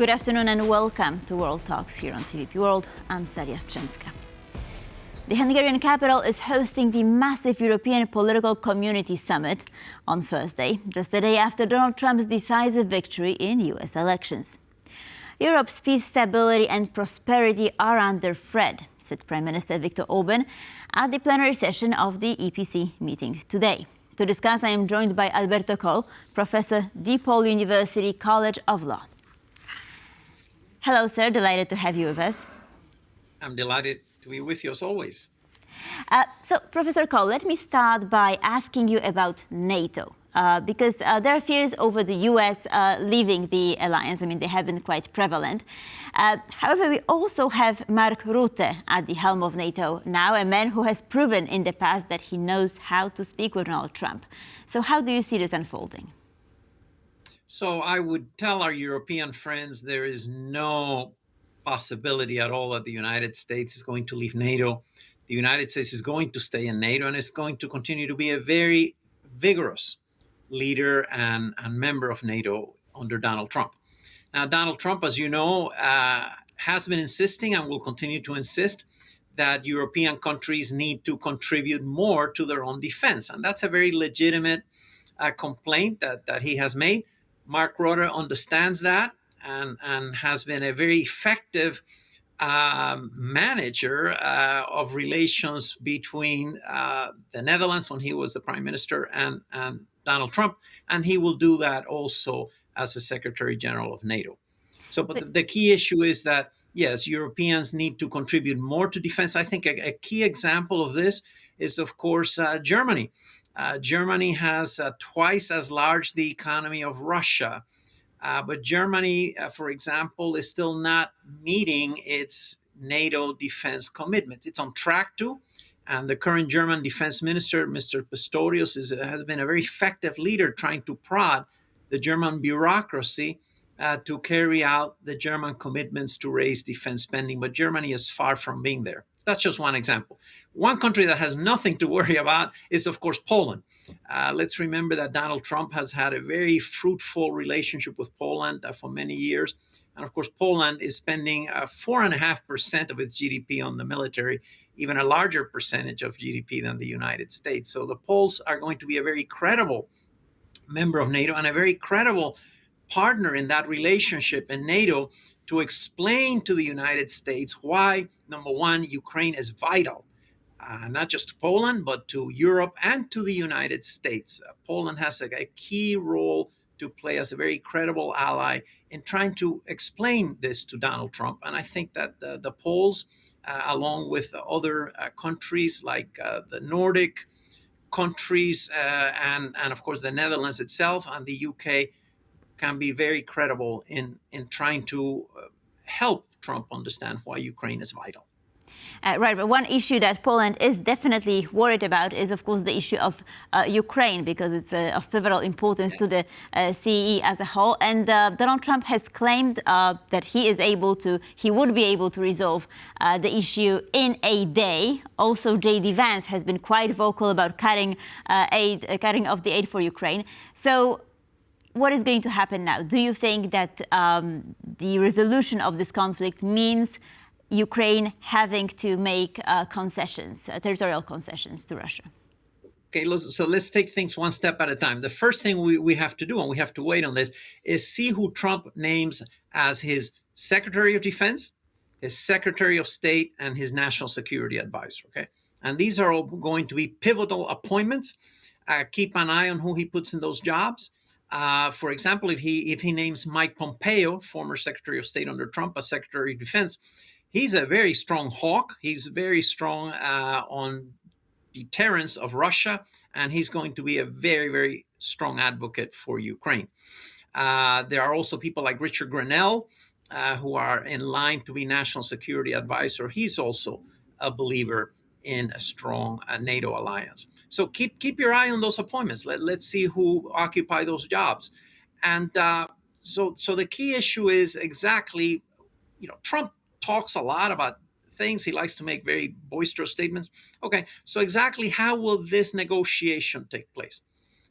Good afternoon and welcome to World Talks here on TVP World. I'm Staria Stremska. The Hungarian capital is hosting the massive European Political Community Summit on Thursday, just a day after Donald Trump's decisive victory in US elections. Europe's peace, stability and prosperity are under threat, said Prime Minister Viktor Orbán at the plenary session of the EPC meeting today. To discuss, I am joined by Alberto Coll, Professor, DePaul University College of Law. Hello, sir. Delighted to have you with us. I'm delighted to be with you as always. So, Professor Coll, let me start by asking you about NATO, because there are fears over the US leaving the alliance. I mean, they have been quite prevalent. However, we also have Mark Rutte at the helm of NATO now, a man who has proven in the past that he knows how to speak with Donald Trump. So how do you see this unfolding? So I would tell our European friends there is no possibility at all that the United States is going to leave NATO. The United States is going to stay in NATO and is going to continue to be a very vigorous leader and member of NATO under Donald Trump. Now, Donald Trump, as you know, has been insisting and will continue to insist that European countries need to contribute more to their own defense. And that's a very legitimate complaint that he has made. Mark Rutte understands that and has been a very effective manager of relations between the Netherlands when he was the prime minister and Donald Trump, and he will do that also as the Secretary General of NATO. So, but the key issue is that, yes, Europeans need to contribute more to defense. I think a key example of this is, of course, Germany. Germany has twice as large the economy of Russia. But Germany, for example, is still not meeting its NATO defense commitments. It's on track to, and the current German defense minister, Mr. Pistorius, has been a very effective leader trying to prod the German bureaucracy to carry out the German commitments to raise defense spending. But Germany is far from being there. So that's just one example. One country that has nothing to worry about is, of course, Poland. Let's remember that Donald Trump has had a very fruitful relationship with Poland for many years. And of course, Poland is spending 4.5% of its GDP on the military, even a larger percentage of GDP than the United States. So the Poles are going to be a very credible member of NATO and a very credible partner in that relationship in NATO to explain to the United States why, number one, Ukraine is vital. Not just to Poland, but to Europe and to the United States. Poland has a key role to play as a very credible ally in trying to explain this to Donald Trump. And I think that the Poles, along with other countries like the Nordic countries and of course the Netherlands itself and the UK, can be very credible in trying to help Trump understand why Ukraine is vital. Right, but one issue that Poland is definitely worried about is, of course, the issue of Ukraine, because it's of pivotal importance to the CEE as a whole. And Donald Trump has claimed that he would be able to resolve the issue in a day. Also, J.D. Vance has been quite vocal about cutting off the aid for Ukraine. So, what is going to happen now? Do you think that the resolution of this conflict means Ukraine having to make territorial concessions to Russia? Okay, so let's take things one step at a time. The first thing we have to do, and we have to wait on this, is see who Trump names as his Secretary of Defense, his Secretary of State, and his National Security Advisor, okay? And these are all going to be pivotal appointments. Keep an eye on who he puts in those jobs. For example, if he names Mike Pompeo, former Secretary of State under Trump, as Secretary of Defense, he's a very strong hawk. He's very strong on deterrence of Russia, and he's going to be a very, very strong advocate for Ukraine. There are also people like Richard Grenell, who are in line to be National Security Advisor. He's also a believer in a strong NATO alliance. So keep your eye on those appointments. Let's see who occupy those jobs. And so the key issue is exactly, Trump talks a lot about things. He likes to make very boisterous statements. Okay, so exactly how will this negotiation take place?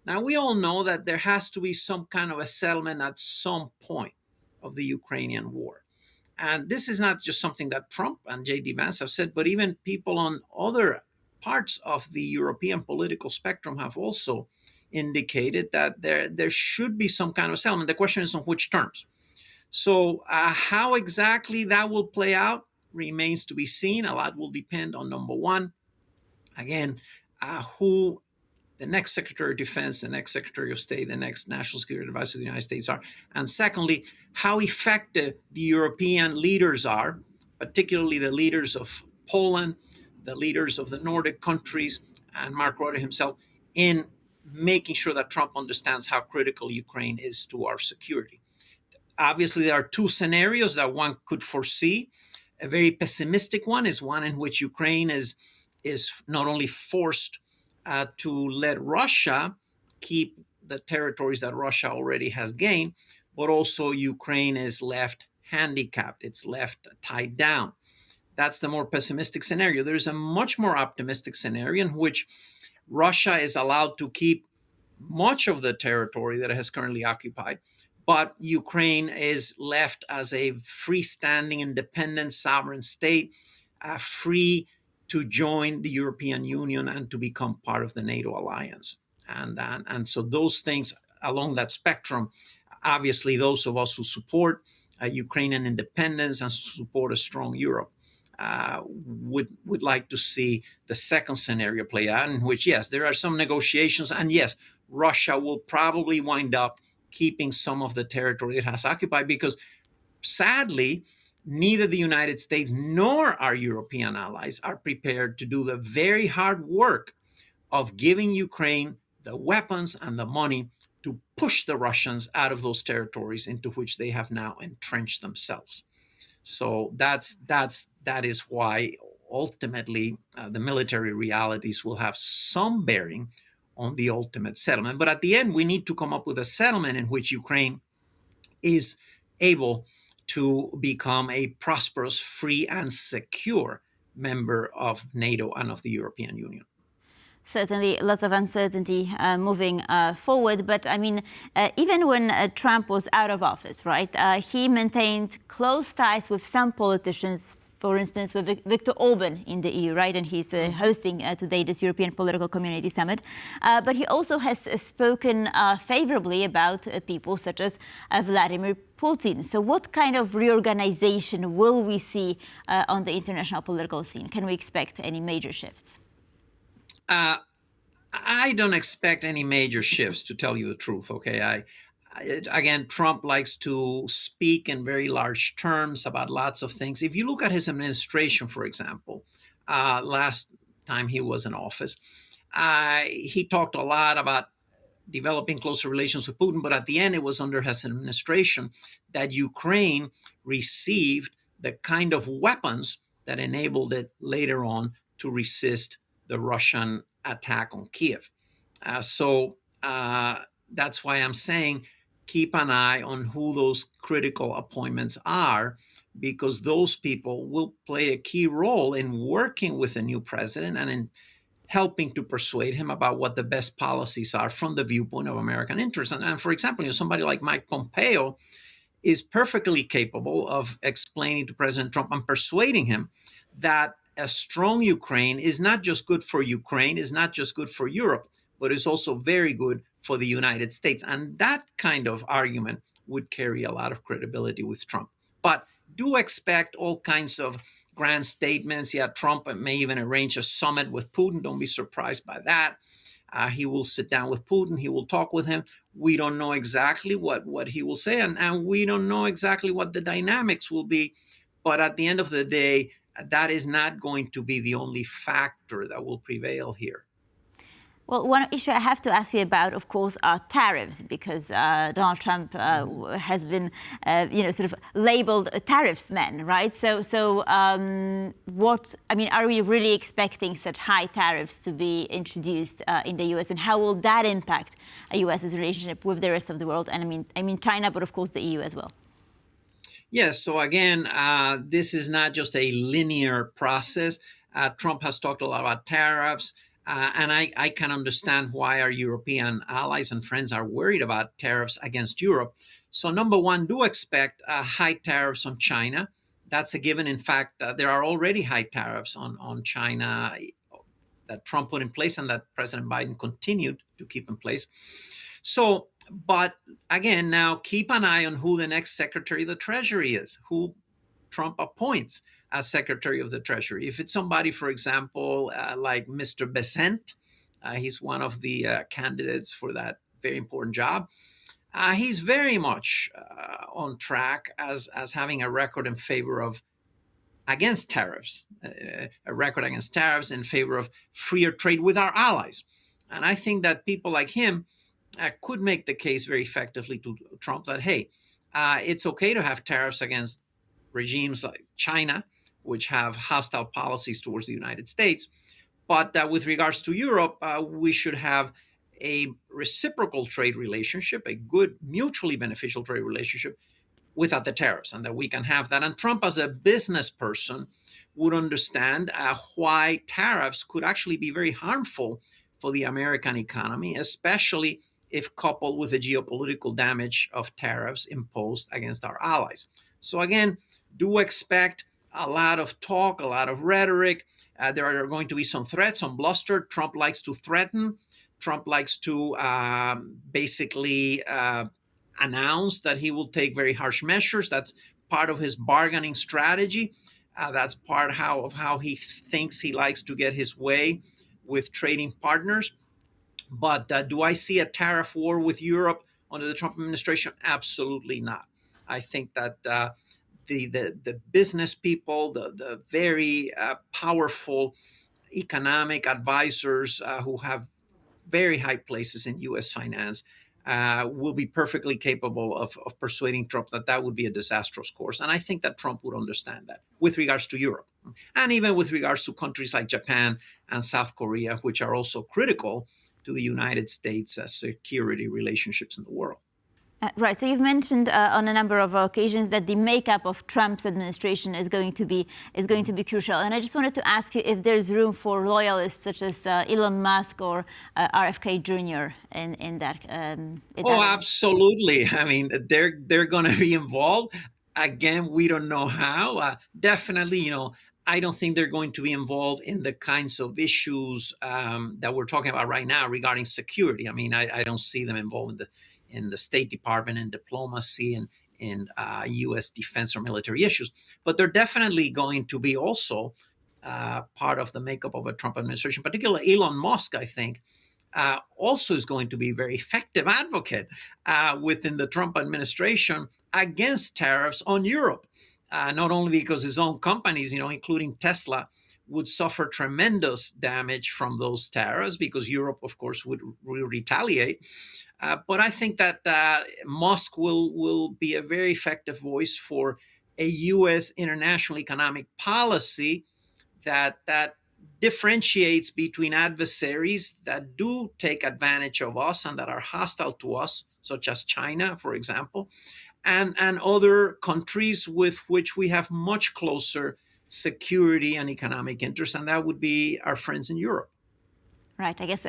Now, we all know that there has to be some kind of a settlement at some point. of the Ukrainian war. And this is not just something that Trump and J.D. Vance have said, but even people on other parts of the European political spectrum have also indicated that there should be some kind of settlement. The question is on which terms. So how exactly that will play out remains to be seen. A lot will depend on, number one, again, who the next Secretary of Defense, the next Secretary of State, the next National Security Advisor of the United States are. And secondly, how effective the European leaders are, particularly the leaders of Poland, the leaders of the Nordic countries, and Mark Rutte himself, in making sure that Trump understands how critical Ukraine is to our security. Obviously, there are two scenarios that one could foresee. A very pessimistic one is one in which Ukraine is not only forced to let Russia keep the territories that Russia already has gained, but also Ukraine is left handicapped. It's left tied down. That's the more pessimistic scenario. There's a much more optimistic scenario in which Russia is allowed to keep much of the territory that it has currently occupied, but Ukraine is left as a freestanding, independent, sovereign state, free to join the European Union and to become part of the NATO alliance. And so those things along that spectrum, obviously those of us who support Ukrainian independence and support a strong Europe would like to see the second scenario play out, in which, yes, there are some negotiations, and yes, Russia will probably wind up keeping some of the territory it has occupied, because sadly, neither the United States nor our European allies are prepared to do the very hard work of giving Ukraine the weapons and the money to push the Russians out of those territories into which they have now entrenched themselves. So that is why ultimately the military realities will have some bearing on the ultimate settlement. But at the end, we need to come up with a settlement in which Ukraine is able to become a prosperous, free, and secure member of NATO and of the European Union. Certainly, lots of uncertainty moving forward. But I mean, even when Trump was out of office, right, he maintained close ties with some politicians. For instance, with Viktor Orban in the EU, right? And he's hosting today this European Political Community Summit. But he also has spoken favorably about people such as Vladimir Putin. So what kind of reorganization will we see on the international political scene? Can we expect any major shifts? I don't expect any major shifts, to tell you the truth, okay? Again, Trump likes to speak in very large terms about lots of things. If you look at his administration, for example, last time he was in office, he talked a lot about developing closer relations with Putin, but at the end, it was under his administration that Ukraine received the kind of weapons that enabled it later on to resist the Russian attack on Kiev. So that's why I'm saying keep an eye on who those critical appointments are, because those people will play a key role in working with the new president and in helping to persuade him about what the best policies are from the viewpoint of American interests. And for example, somebody like Mike Pompeo is perfectly capable of explaining to President Trump and persuading him that a strong Ukraine is not just good for Ukraine, is not just good for Europe, but is also very good for the United States. And that kind of argument would carry a lot of credibility with Trump. But do expect all kinds of grand statements. Yeah, Trump may even arrange a summit with Putin. Don't be surprised by that. He will sit down with Putin. He will talk with him. We don't know exactly what he will say, and we don't know exactly what the dynamics will be. But at the end of the day, that is not going to be the only factor that will prevail here. Well, one issue I have to ask you about, of course, are tariffs, because Donald Trump has been, sort of labeled a tariffs man, right? So, are we really expecting such high tariffs to be introduced in the U.S., and how will that impact the U.S.'s relationship with the rest of the world? And I mean China, but of course the EU as well. Yes. So again, this is not just a linear process. Trump has talked a lot about tariffs. And I can understand why our European allies and friends are worried about tariffs against Europe. So number one, do expect high tariffs on China. That's a given. In fact, there are already high tariffs on China that Trump put in place and that President Biden continued to keep in place. So, but again, now keep an eye on who the next Secretary of the Treasury is, who Trump appoints as Secretary of the Treasury. If it's somebody, for example, like Mr. Besant, he's one of the candidates for that very important job. He's very much on track as having a record in favor of against tariffs, a record against tariffs in favor of freer trade with our allies. And I think that people like him could make the case very effectively to Trump that, hey, it's okay to have tariffs against regimes like China, which have hostile policies towards the United States. But with regards to Europe, we should have a reciprocal trade relationship, a good mutually beneficial trade relationship without the tariffs, and that we can have that. And Trump, as a business person, would understand why tariffs could actually be very harmful for the American economy, especially if coupled with the geopolitical damage of tariffs imposed against our allies. So again, do expect a lot of talk, a lot of rhetoric. There are going to be some threats, some bluster. Trump likes to threaten. Trump likes to basically announce that he will take very harsh measures. That's part of his bargaining strategy. That's part of how he thinks he likes to get his way with trading partners. But do I see a tariff war with Europe under the Trump administration? Absolutely not. I think that the business people, the very powerful economic advisors who have very high places in U.S. finance will be perfectly capable of persuading Trump that would be a disastrous course. And I think that Trump would understand that with regards to Europe, and even with regards to countries like Japan and South Korea, which are also critical to the United States' security relationships in the world. Right. So you've mentioned on a number of occasions that the makeup of Trump's administration is going to be crucial. And I just wanted to ask you if there's room for loyalists such as Elon Musk or RFK Jr. in that. Absolutely. I mean, they're going to be involved. Again, we don't know how. Definitely, I don't think they're going to be involved in the kinds of issues that we're talking about right now regarding security. I mean, I don't see them involved in the State Department and diplomacy and in U.S. defense or military issues. But they're definitely going to be also part of the makeup of a Trump administration. Particularly Elon Musk, I think, also is going to be a very effective advocate within the Trump administration against tariffs on Europe. Not only because his own companies, including Tesla, would suffer tremendous damage from those tariffs because Europe, of course, would retaliate. But I think that Musk will be a very effective voice for a U.S. international economic policy that differentiates between adversaries that do take advantage of us and that are hostile to us, such as China, for example, and other countries with which we have much closer security and economic interests, and that would be our friends in Europe. Right. I guess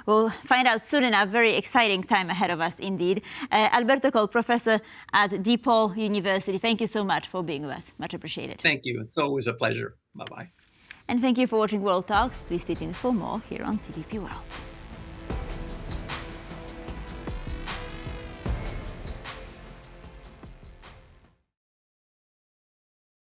we'll find out soon enough. Very exciting time ahead of us, indeed. Alberto Coll, professor at DePaul University, thank you so much for being with us. Much appreciated. Thank you. It's always a pleasure. Bye-bye. And thank you for watching World Talks. Please stay tuned for more here on TVP World.